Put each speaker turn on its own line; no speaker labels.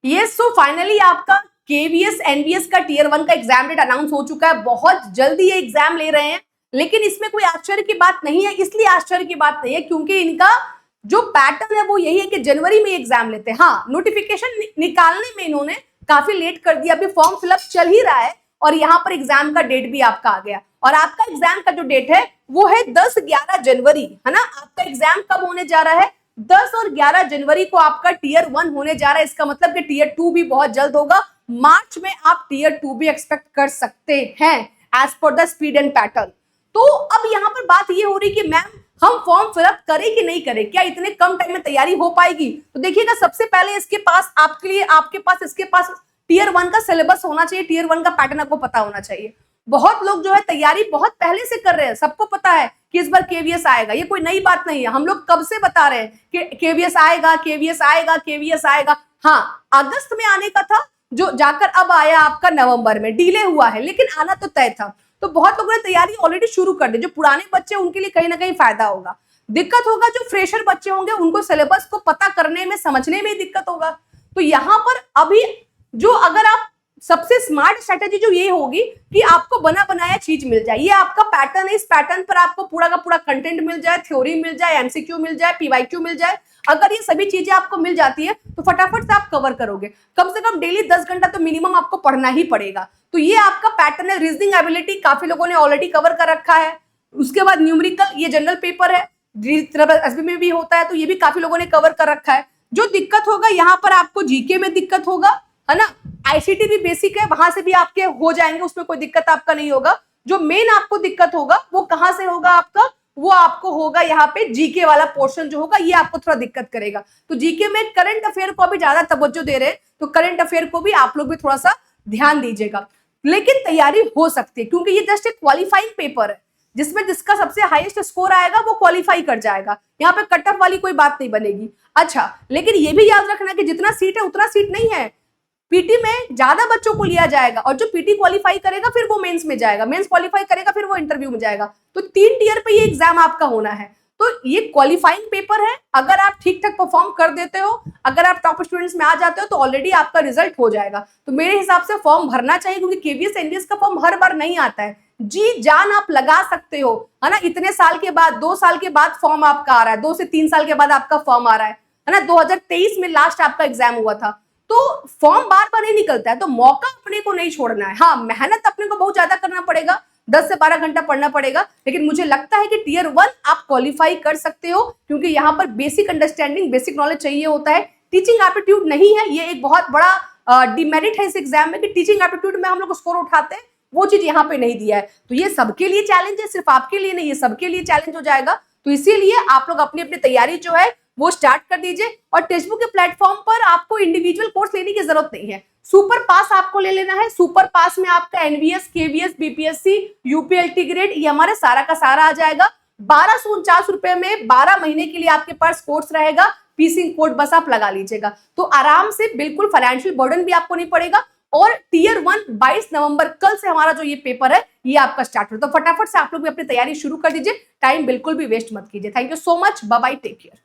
Yes, so finally आपका KVS NVS का tier 1 का एग्जाम डेट अनाउंस हो चुका है। बहुत जल्दी ये एग्जाम ले रहे हैं, लेकिन इसमें कोई आश्चर्य की बात नहीं है। इसलिए आश्चर्य की बात नहीं है क्योंकि इनका जो पैटर्न है वो यही है कि जनवरी में एग्जाम लेते हैं। हाँ, नोटिफिकेशन निकालने में इन्होंने काफी लेट कर दिया, अभी फॉर्म फिलअप चल ही रहा है और यहाँ पर एग्जाम का डेट भी आपका आ गया। और आपका एग्जाम का जो डेट है वो है 10-11 जनवरी, है ना। आपका एग्जाम कब होने जा रहा है? 10 और 11 जनवरी को आपका टीयर 1 होने जा रहा है। इसका मतलब कि टीयर 2 भी बहुत जल्द होगा। मार्च में आप टीयर 2 भी एक्सपेक्ट कर सकते हैं as per the speed and pattern. तो अब यहाँ पर बात ये हो रही कि मैम हम फॉर्म फिलअप करें कि नहीं करें, क्या इतने कम टाइम में तैयारी हो पाएगी? तो देखिएगा, सबसे पहले इसके पास आपके लिए इसके पास टीयर 1 का सिलेबस होना चाहिए, टीयर 1 का पैटर्न आपको पता होना चाहिए। बहुत लोग जो है तैयारी बहुत पहले से कर रहे हैं, सबको पता है कि इस बार केवीएस आएगा, ये कोई नई बात नहीं है। हम लोग कब से बता रहे हैं कि केवीएस आएगा, केवीएस आएगा, केवीएस आएगा। हाँ, अगस्त में आने का था, जो जाकर अब आया आपका नवंबर में, डिले हुआ है लेकिन आना तो तय था। तो बहुत लोगों ने तैयारी ऑलरेडी शुरू कर दी। जो पुराने बच्चे उनके लिए कहीं ना कहीं फायदा होगा। दिक्कत होगा जो फ्रेशर बच्चे होंगे, उनको सिलेबस को पता करने में, समझने में दिक्कत होगा। तो यहाँ पर अभी जो अगर आप सबसे स्मार्ट स्ट्रेटेजी जो ये होगी कि आपको बना बनाया चीज मिल जाए। ये आपका पैटर्न है, इस पैटर्न पर आपको पूरा का पूरा कंटेंट मिल जाए, थ्योरी मिल जाए, एमसीक्यू मिल जाए, पीवाईक्यू मिल जाए। अगर ये सभी चीजें आपको मिल जाती है तो फटाफट से आप कवर करोगे। कम से कम डेली 10 घंटा तो मिनिमम आपको पढ़ना ही पड़ेगा। तो ये आपका पैटर्न है। रीजनिंग एबिलिटी काफी लोगों ने ऑलरेडी कवर कर रखा है। उसके बाद न्यूमेरिकल, ये जनरल पेपर है, एसबी में भी होता है, तो ये भी काफी लोगों ने कवर कर रखा है। जो दिक्कत होगा यहाँ पर आपको जीके में दिक्कत होगा, है ना। आईसीटी भी बेसिक है, वहां से भी आपके हो जाएंगे, उसमें कोई दिक्कत आपका नहीं होगा। जो मेन आपको दिक्कत होगा वो कहां से होगा आपका? वो आपको होगा यहाँ पे जीके वाला पोर्शन जो होगा, ये आपको थोड़ा दिक्कत करेगा। तो जीके में करंट अफेयर को भी ज्यादा तवज्जो दे रहे हैं, तो करंट अफेयर को भी आप लोग भी थोड़ा सा ध्यान दीजिएगा। लेकिन तैयारी हो सकती है क्योंकि ये जस्ट एक क्वालिफाइंग पेपर है, जिसमें जिसका सबसे हाईएस्ट स्कोर आएगा वो क्वालिफाई कर जाएगा। यहाँ पे कट ऑफ वाली कोई बात नहीं बनेगी। अच्छा, लेकिन ये भी याद रखना कि जितना सीट है उतना सीट नहीं है। पीटी में ज्यादा बच्चों को लिया जाएगा और जो पीटी क्वालिफाई करेगा फिर वो मेंस में जाएगा, मेंस क्वालिफाई करेगा फिर वो इंटरव्यू में जाएगा। तो 3 टीयर पे ये एग्जाम आपका होना है। तो ये क्वालिफाइंग पेपर है। अगर आप ठीक ठाक परफॉर्म कर देते हो, अगर आप टॉप स्टूडेंट्स में आ जाते हो तो ऑलरेडी आपका रिजल्ट हो जाएगा। तो मेरे हिसाब से फॉर्म भरना चाहिए क्योंकि केवीएस एनवीएस का फॉर्म हर बार नहीं आता है। जी जान आप लगा सकते हो, है ना। इतने साल के बाद, 2 साल के बाद फॉर्म आपका आ रहा है, 2 से 3 साल के बाद आपका फॉर्म आ रहा है ना। 2023 में लास्ट आपका एग्जाम हुआ था। तो फॉर्म बार बार नहीं निकलता है, तो मौका अपने को नहीं छोड़ना है। हाँ, मेहनत अपने को बहुत ज्यादा करना पड़ेगा, 10 से 12 घंटा पढ़ना पड़ेगा, लेकिन मुझे लगता है कि टीयर 1 आप क्वालिफाई कर सकते हो क्योंकि यहाँ पर बेसिक अंडरस्टैंडिंग, बेसिक नॉलेज चाहिए होता है। टीचिंग एप्टीट्यूड नहीं है, ये एक बहुत बड़ा डिमेरिट है इस एग्जाम में कि टीचिंग एप्टीट्यूड में हम लोग स्कोर उठाते हैं, वो चीज यहाँ पे नहीं दिया है। तो ये सबके लिए चैलेंज है, सिर्फ आपके लिए नहीं, ये सबके लिए चैलेंज हो जाएगा। तो इसीलिए आप लोग अपनी अपनी तैयारी जो है वो स्टार्ट कर दीजिए। और टेक्स्ट बुक के प्लेटफॉर्म पर आपको इंडिविजुअल कोर्स लेने की जरूरत नहीं है, सुपर पास आपको ले लेना है। सुपर पास में आपका एनवीएस, केवीएस, बीपीएससी, यूपीएलटी ग्रेड, ये हमारे सारा का सारा आ जाएगा। 1249 रुपए में 12 महीने के लिए आपके पास कोर्स रहेगा। पीसिंग कोड बस आप लगा लीजिएगा, तो आराम से, बिल्कुल फाइनेंशियल बर्डन भी आपको नहीं पड़ेगा। और टीयर 1 22 नवंबर, कल से हमारा जो ये पेपर है ये आपका स्टार्ट हो, तो फटाफट से आप लोग भी अपनी तैयारी शुरू कर दीजिए। टाइम बिल्कुल भी वेस्ट मत कीजिए। Thank you so much, bye bye, take care.